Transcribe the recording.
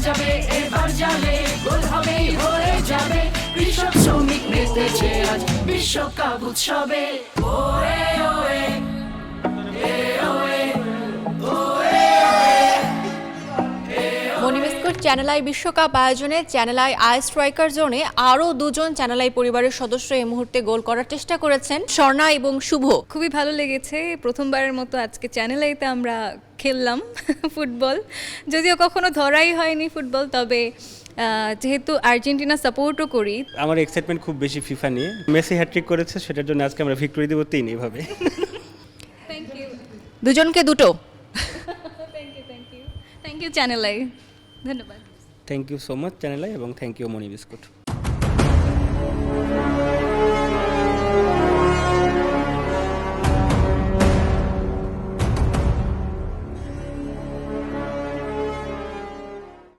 যাবে এবার জালে গোল হবেই হয়ে যাবে কৃষক শ্রমিক মেতেছে আজ বিশ্বকাপ উৎসবে ওরে ওরে মণিবিস্কুট চ্যানেল আই বিশ্বকাপ আয়োজনে চ্যানেল আই স্ট্রাইকার জোনে আরও দুজন চ্যানেল আই পরিবারের সদস্য এই মুহূর্তে গোল করার চেষ্টা করেছেন, স্বর্ণা এবং শুভ। খুবই ভালো লেগেছে, প্রথমবারের মতো আজকে চ্যানেল আইতে আমরা খেললাম ফুটবল, যদিও কখনো ধরাই হয়নি ফুটবল, তবে যেহেতু আর্জেন্টিনা সাপোর্টও করি। আমার এক্সাইটমেন্ট খুব বেশি ফিফা নিয়ে। মেসি হ্যাট্রিক করেছে, সেটার জন্য আজকে আমরা ভিক্টোরি দেবো 3 এইভাবে। থ্যাংক ইউ, দুজনকে দুটো। থ্যাংক ইউ চ্যানেল আই, ধন্যবাদ। Thank you so much channel এবং থ্যাংক ইউ মনি বিস্কুট।